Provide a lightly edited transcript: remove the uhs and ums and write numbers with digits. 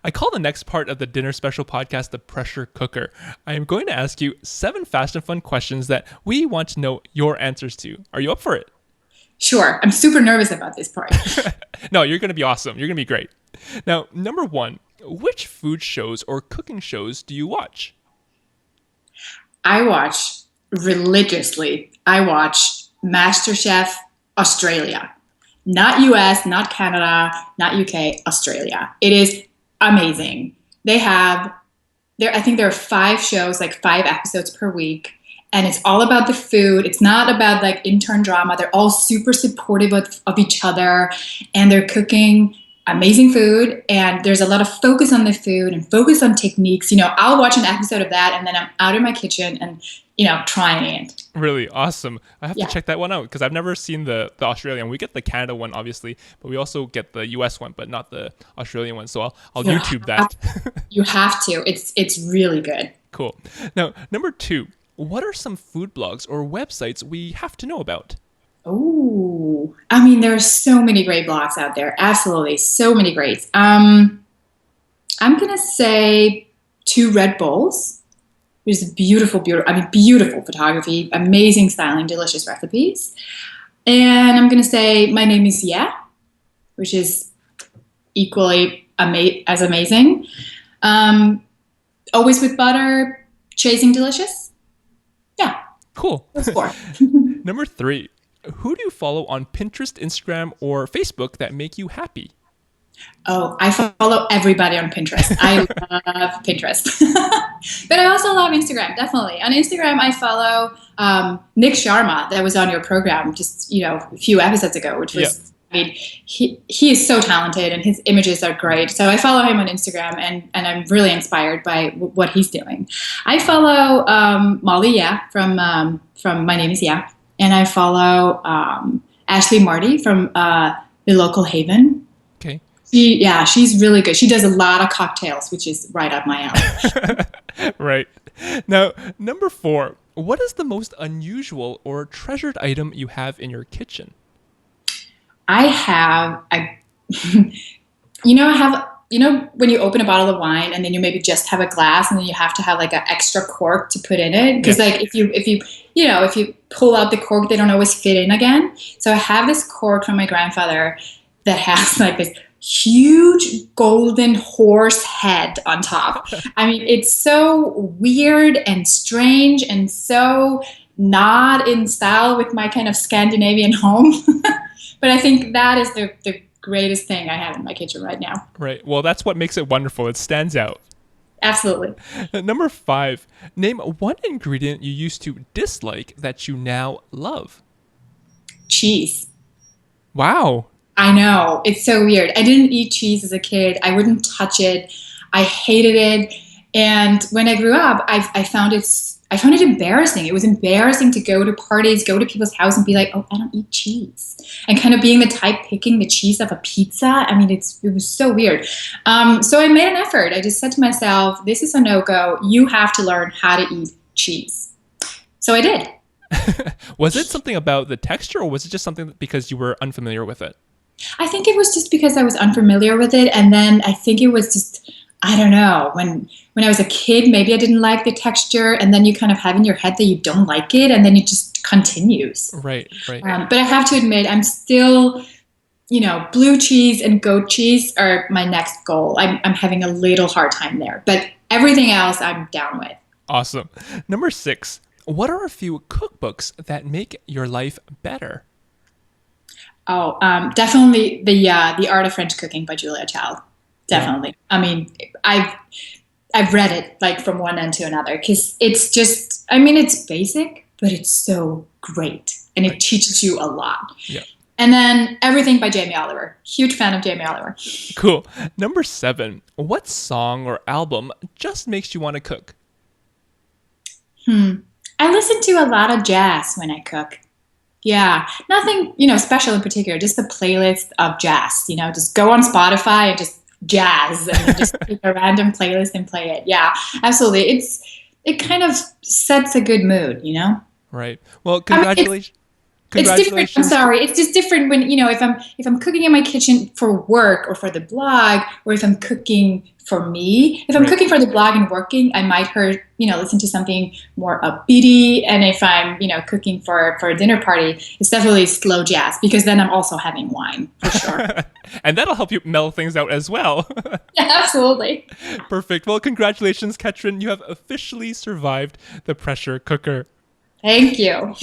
I call the next part of the Dinner Special podcast the pressure cooker. I am going to ask you 7 fast and fun questions that we want to know your answers to. Are you up for it? Sure. I'm super nervous about this part. No, you're going to be awesome. You're going to be great. Now, number 1, which food shows or cooking shows do you watch? I watch religiously. I watch MasterChef Australia. Not US, not Canada, not UK, Australia. It is amazing. I think there are 5 shows, like 5 episodes per week. And it's all about the food. It's not about like intern drama. They're all super supportive of each other, and they're cooking amazing food. And there's a lot of focus on the food and focus on techniques. I'll watch an episode of that, and then I'm out in my kitchen and, trying it. Really awesome. I have to check that one out because I've never seen the Australian. We get the Canada one, obviously, but we also get the US one, but not the Australian one. So I'll YouTube that. You have to. It's really good. Cool. Now, number 2. What are some food blogs or websites we have to know about? Oh, I mean, there are so many great blogs out there. Absolutely. So many greats. I'm going to say Two Red Bowls. There's beautiful photography, amazing styling, delicious recipes. And I'm going to say My Name is Yeah, which is equally as amazing. Always with Butter, Chasing Delicious. Yeah. Cool. That's 4. Number 3, who do you follow on Pinterest, Instagram, or Facebook that make you happy? Oh, I follow everybody on Pinterest. I love Pinterest. But I also love Instagram, definitely. On Instagram, I follow Nick Sharma, that was on your program just, a few episodes ago, which was, I mean, he is so talented and his images are great. So I follow him on Instagram, and I'm really inspired by what he's doing. I follow Molly from My Name is Yeah. And I follow Ashley Marty from The Local Haven. Okay. She's really good. She does a lot of cocktails, which is right up my alley. Right. Now, number 4, what is the most unusual or treasured item you have in your kitchen? I have, when you open a bottle of wine and then you maybe just have a glass and then you have to have like an extra cork to put in it. Because like if you pull out the cork, they don't always fit in again. So I have this cork from my grandfather that has like this huge golden horse head on top. I mean, it's so weird and strange and so not in style with my kind of Scandinavian home. But I think that is the greatest thing I have in my kitchen right now. Right. Well, that's what makes it wonderful. It stands out. Absolutely. Number 5, name one ingredient you used to dislike that you now love. Cheese. Wow. I know. It's so weird. I didn't eat cheese as a kid. I wouldn't touch it. I hated it. And when I grew up, I found it embarrassing. It was embarrassing to go to parties, go to people's house and be like, oh, I don't eat cheese. And kind of being the type picking the cheese of a pizza. I mean, it was so weird. So I made an effort. I just said to myself, this is a no-go. You have to learn how to eat cheese. So I did. Was it something about the texture, or was it just something because you were unfamiliar with it? I think it was just because I was unfamiliar with it. And then I think it was just, I don't know, when I was a kid, maybe I didn't like the texture, and then you kind of have in your head that you don't like it, and then it just continues. Right. But I have to admit, I'm still, blue cheese and goat cheese are my next goal. I'm having a little hard time there, but everything else I'm down with. Awesome. Number 6, what are a few cookbooks that make your life better? Oh, definitely the Art of French Cooking by Julia Child. Definitely. Yeah. I mean, I've read it like from one end to another because it's just, I mean, it's basic, but it's so great and it teaches you a lot. Yeah. And then everything by Jamie Oliver. Huge fan of Jamie Oliver. Cool. Number 7, what song or album just makes you want to cook? I listen to a lot of jazz when I cook. Yeah, nothing, special in particular, just the playlist of jazz, just go on Spotify and just jazz and then just pick a random playlist and play it. Yeah, absolutely. It kind of sets a good mood, Right. Well, congratulations. It's different. I'm Congratulations. sorry. It's just different when, if I'm cooking in my kitchen for work or for the blog, or if I'm cooking for me. If I'm Right. cooking for the blog and working, I might listen to something more upbeaty. And if I'm, cooking for a dinner party, it's definitely slow jazz, because then I'm also having wine for sure. And that'll help you mellow things out as well. Yeah, absolutely. Perfect. Well, congratulations, Ketrin. You have officially survived the pressure cooker. Thank you.